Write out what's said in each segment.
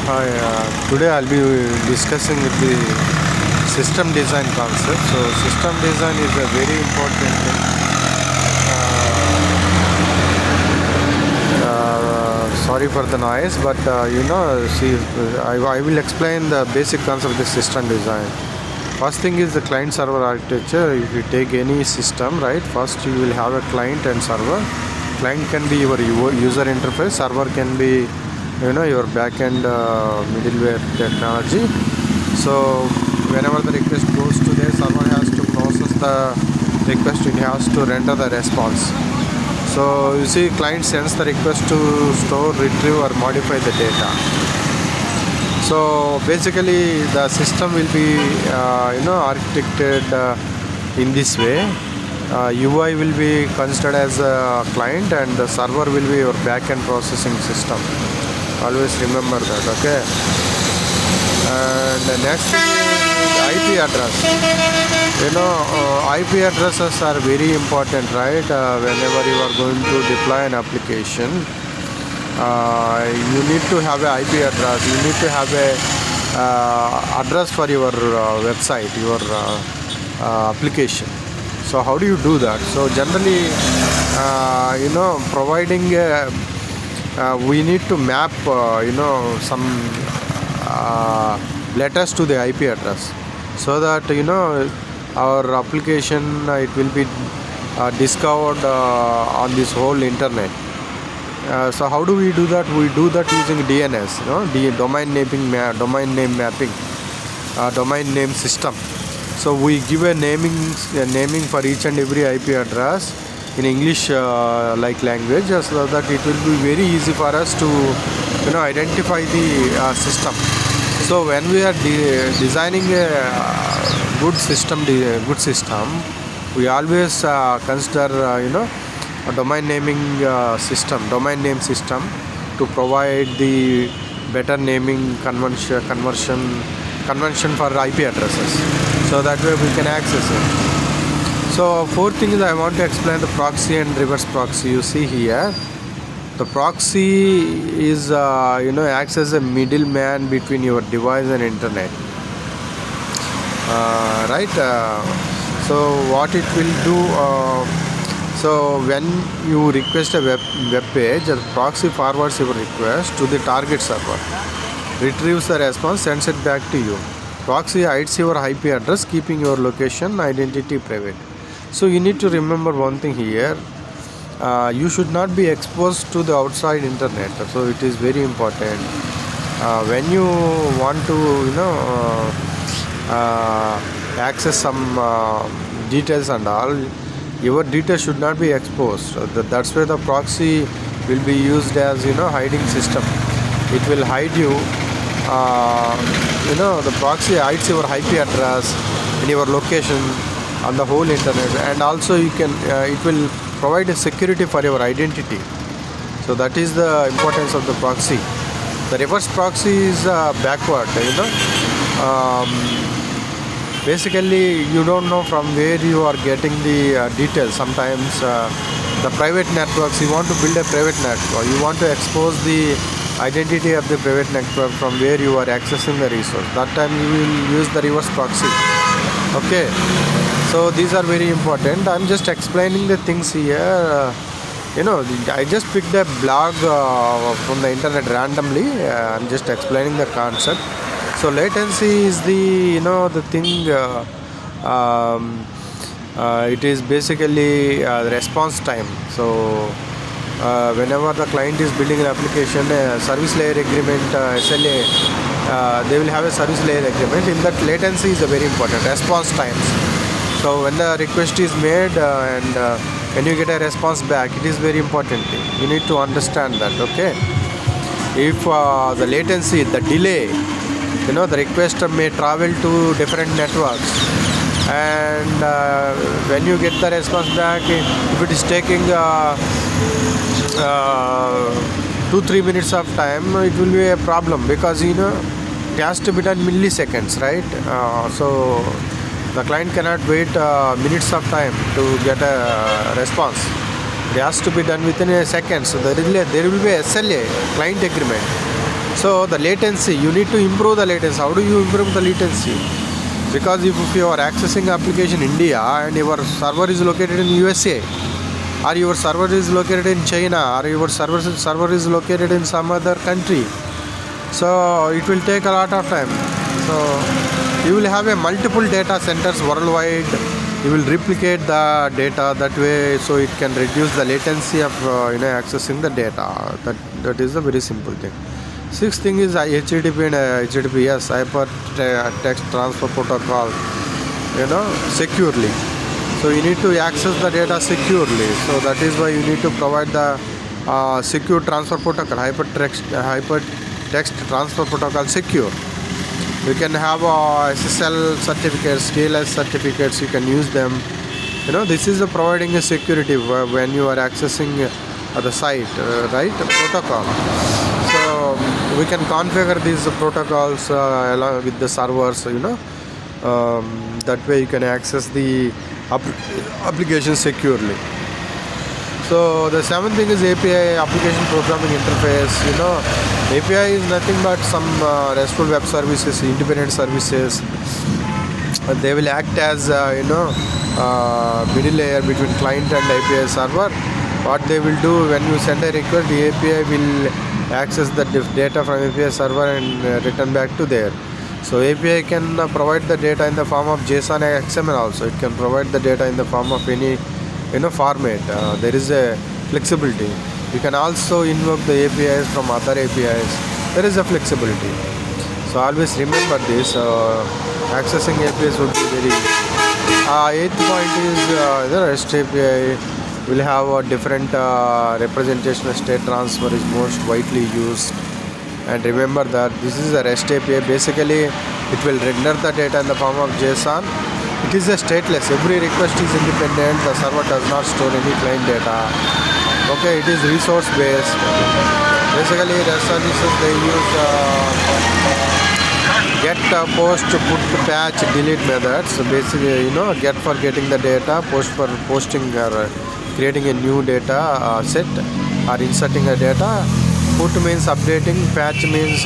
Hi, today I'll be discussing with the system design concept. So, system design is a very important thing. Sorry for the noise, but see, I will explain the basic concept of the system design. First thing is the client server architecture. If you take any system, right, first you will have a client and server. Client can be your user interface, server can be your backend middleware technology. So whenever the request goes to the server has to process the request, it has to render the response. So you see, client sends the request to store, retrieve or modify the data. So basically the system will be architected in this way. UI will be considered as a client and the server will be your backend processing system. Always remember that, okay? And the next thing is IP address. IP addresses are very important, right? Whenever you are going to deploy an application, you need to have an IP address. You need to have a address for your website, your application. So how do you do that? So generally, providing we need to map, some letters to the IP address, so that our application it will be discovered on this whole internet. So how do we do that? We do that using DNS, domain name mapping, domain name system. So we give a naming for each and every IP address in English like language, so that it will be very easy for us to identify the system. So when we are designing a good system, we always consider a domain name system to provide the better naming convention for IP addresses. So that way we can access it. So fourth thing is I want to explain the proxy and reverse proxy. You see here, the proxy is acts as a middleman between your device and internet. Right? So what it will do? So when you request a web page, the proxy forwards your request to the target server, retrieves the response, sends it back to you. Proxy hides your IP address, keeping your location identity private. So you need to remember one thing here. You should not be exposed to the outside internet. So it is very important. When you want to access some details and all, your details should not be exposed. That's why the proxy will be used as hiding system. It will hide you. The proxy hides your IP address and your location on the whole internet, and also you can it will provide a security for your identity. So that is the importance of the proxy. The reverse proxy is backward. Basically you don't know from where you are getting the details. Sometimes the private networks, you want to build a private network, you want to expose the identity of the private network from where you are accessing the resource. That time you will use the reverse proxy. Okay, so these are very important. I'm just explaining the things here. I just picked a blog from the internet randomly. I'm just explaining the concept. So latency is the the thing. It is basically the response time. So whenever the client is building an application, service layer agreement, SLA, they will have a service layer agreement. In that, latency is a very important. Response times. So when the request is made and when you get a response back, it is very important thing. You need to understand that. Okay. If the latency, the delay, the request may travel to different networks, and when you get the response back, if it is taking 2-3 minutes of time, it will be a problem, because it has to be done milliseconds, right? So the client cannot wait minutes of time to get a response. It has to be done within a second. So there will be a SLA, client agreement. So the latency, you need to improve the latency. How do you improve the latency? Because if you are accessing application in India and your server is located in USA, or your server is located in China, or your server is located in some other country, so it will take a lot of time. So you will have a multiple data centers worldwide. You will replicate the data that way, so it can reduce the latency of accessing the data. That is a very simple thing. Sixth thing is HTTP and HTTPS, hypertext transfer protocol, securely. So you need to access the data securely. So that is why you need to provide the secure transfer protocol, hypertext transfer protocol secure. You can have SSL certificates, TLS certificates, you can use them. This is providing a security when you are accessing the site, right? Protocol. So we can configure these protocols along with the servers, that way you can access the application securely. So the seventh thing is API, application programming interface. API is nothing but some RESTful web services, independent services. They will act as middle layer between client and API server. What they will do, when you send a request, the API will access the data from API server and return back to there. So API can provide the data in the form of JSON and XML also. It can provide the data in the form of any format. There is a flexibility. You can also invoke the APIs from other APIs. There is a flexibility. So always remember this. Accessing APIs would be very. Eighth point is the REST API will have a different representation of state transfer is most widely used. And remember that this is a REST API. Basically, it will render the data in the form of JSON. It is a stateless. Every request is independent. The server does not store any client data. Okay, it is resource based. Basically, REST services, they use get, post, put, patch, delete methods. So basically, get for getting the data, post for posting or creating a new data set or inserting a data. Put means updating. Patch means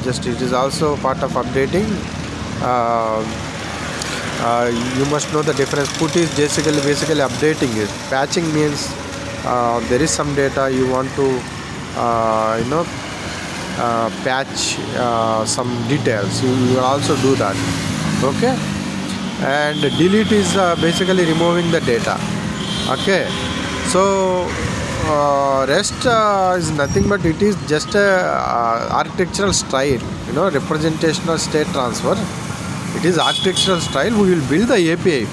just it is also part of updating. You must know the difference. Put is basically updating it. Patching means there is some data you want to patch some details. You will also do that. Okay. And delete is basically removing the data. Okay. So REST is nothing but it is just a architectural style, representational state transfer. It is architectural style. We will build the API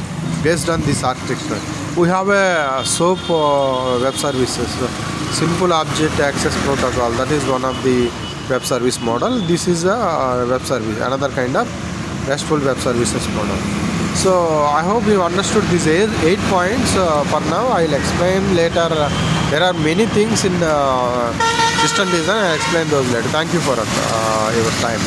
based on this architecture. We have a SOAP web services, simple object access protocol. That is one of the web service model. This is a web service, another kind of RESTful web services model. So I hope you understood these 8 points. For now, I will explain later. There are many things in system design. I will explain those later. Thank you for your time.